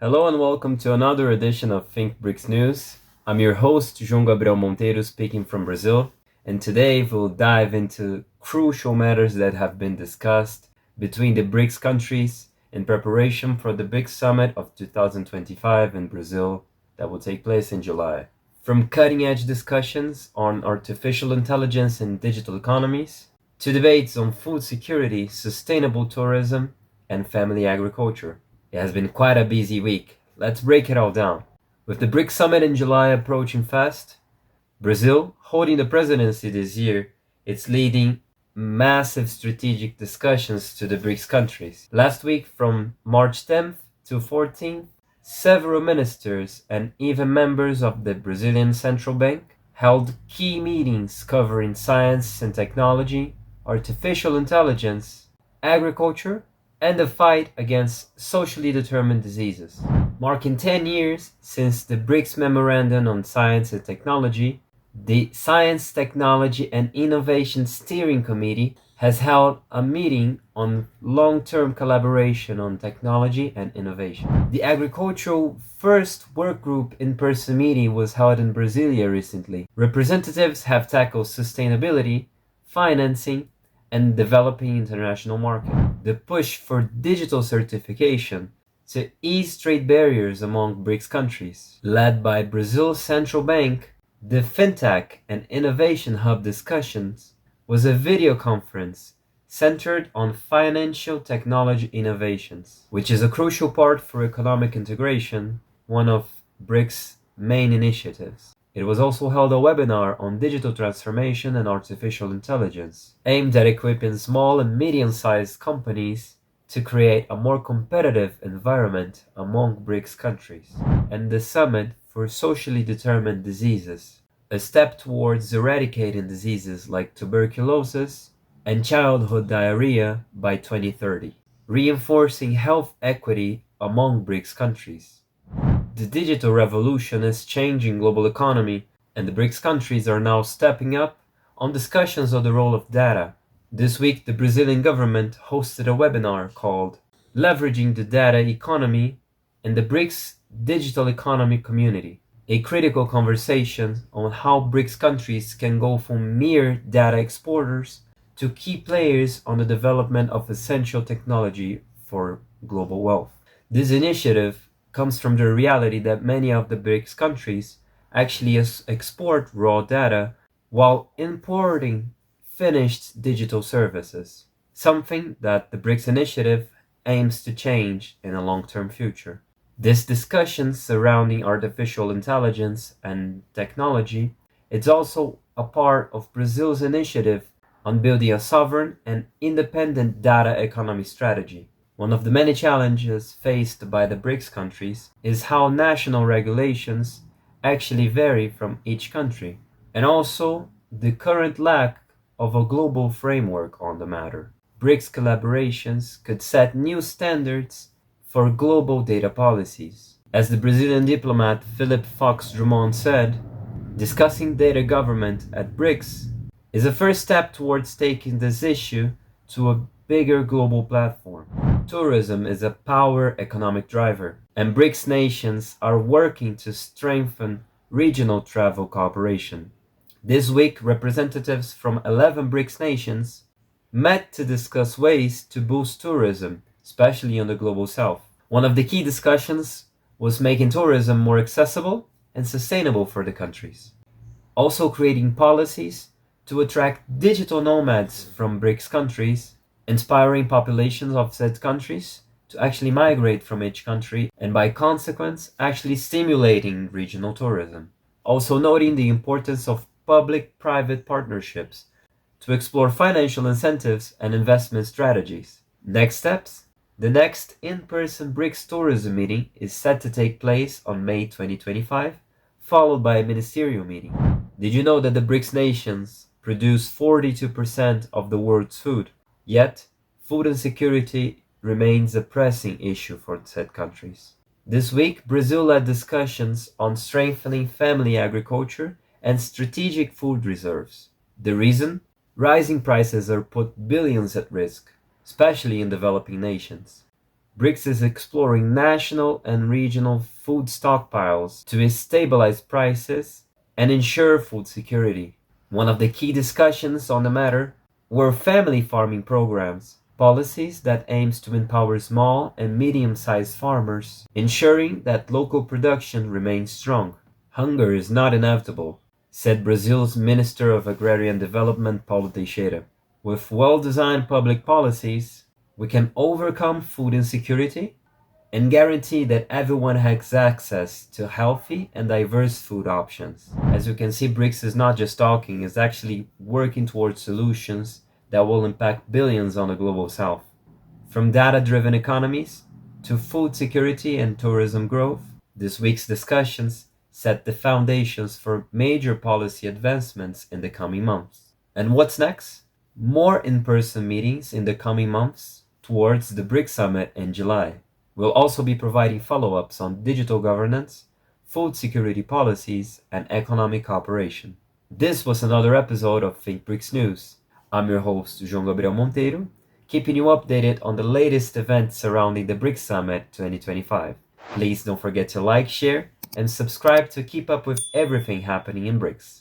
Hello and welcome to another edition of Think BRICS News. I'm your host, João Gabriel Monteiro, speaking from Brazil, and today we'll dive into crucial matters that have been discussed between the BRICS countries in preparation for the BRICS Summit of 2025 in Brazil that will take place in July. From cutting-edge discussions on artificial intelligence and digital economies, to debates on food security, sustainable tourism, and family agriculture. It has been quite a busy week. Let's break it all down. With the BRICS Summit in July approaching fast, Brazil, holding the presidency this year, it's leading massive strategic discussions to the BRICS countries. Last week, from March 10th to 14th, several ministers and even members of the Brazilian Central Bank held key meetings covering science and technology, artificial intelligence, agriculture, and the fight against socially determined diseases. Marking 10 years since the BRICS Memorandum on Science and Technology, the Science, Technology and Innovation Steering Committee has held a meeting on long-term collaboration on technology and innovation. The agricultural first work group in-person meeting was held in Brasilia recently. Representatives have tackled sustainability, financing, and developing international market. The push for digital certification to ease trade barriers among BRICS countries, led by Brazil's central bank. The FinTech and Innovation Hub discussions was a video conference centered on financial technology innovations, which is a crucial part for economic integration, one of BRICS' main initiatives. It was also held a webinar on digital transformation and artificial intelligence, aimed at equipping small and medium-sized companies to create a more competitive environment among BRICS countries. And the Summit for Socially Determined Diseases, a step towards eradicating diseases like tuberculosis and childhood diarrhea by 2030, reinforcing health equity among BRICS countries. The digital revolution is changing global economy, and the BRICS countries are now stepping up on discussions of the role of data. This week, the Brazilian government hosted a webinar called Leveraging the Data Economy in the BRICS Digital Economy Community, a critical conversation on how BRICS countries can go from mere data exporters to key players on the development of essential technology for global wealth. This initiative comes from the reality that many of the BRICS countries actually export raw data while importing finished digital services, something that the BRICS initiative aims to change in a long-term future. This discussion surrounding artificial intelligence and technology is also a part of Brazil's initiative on building a sovereign and independent data economy strategy. One of the many challenges faced by the BRICS countries is how national regulations actually vary from each country, and also the current lack of a global framework on the matter. BRICS collaborations could set new standards for global data policies. As the Brazilian diplomat Philip Fox Drummond said, discussing data government at BRICS is a first step towards taking this issue to a bigger global platform. Tourism is a power economic driver, and BRICS nations are working to strengthen regional travel cooperation. This week, representatives from 11 BRICS nations met to discuss ways to boost tourism, especially in the global south. One of the key discussions was making tourism more accessible and sustainable for the countries. Also creating policies to attract digital nomads from BRICS countries, inspiring populations of said countries to actually migrate from each country, and by consequence, actually stimulating regional tourism. Also noting the importance of public-private partnerships to explore financial incentives and investment strategies. Next steps. The next in-person BRICS tourism meeting is set to take place on May 2025, followed by a ministerial meeting. Did you know that the BRICS nations produce 42% of the world's food? Yet, food insecurity remains a pressing issue for said countries. This week, Brazil led discussions on strengthening family agriculture and strategic food reserves. The reason? Rising prices are put billions at risk, especially in developing nations. BRICS is exploring national and regional food stockpiles to stabilize prices and ensure food security. One of the key discussions on the matter were family farming programs, policies that aims to empower small and medium-sized farmers, ensuring that local production remains strong. Hunger is not inevitable, said Brazil's Minister of Agrarian Development, Paulo Teixeira. With well-designed public policies, we can overcome food insecurity and guarantee that everyone has access to healthy and diverse food options. As you can see, BRICS is not just talking, it's actually working towards solutions that will impact billions on the global south. From data-driven economies to food security and tourism growth, this week's discussions set the foundations for major policy advancements in the coming months. And what's next? More in-person meetings in the coming months towards the BRICS Summit in July. We'll also be providing follow-ups on digital governance, food security policies, and economic cooperation. This was another episode of Think BRICS News. I'm your host, João Gabriel Monteiro, keeping you updated on the latest events surrounding the BRICS Summit 2025. Please don't forget to like, share, and subscribe to keep up with everything happening in BRICS.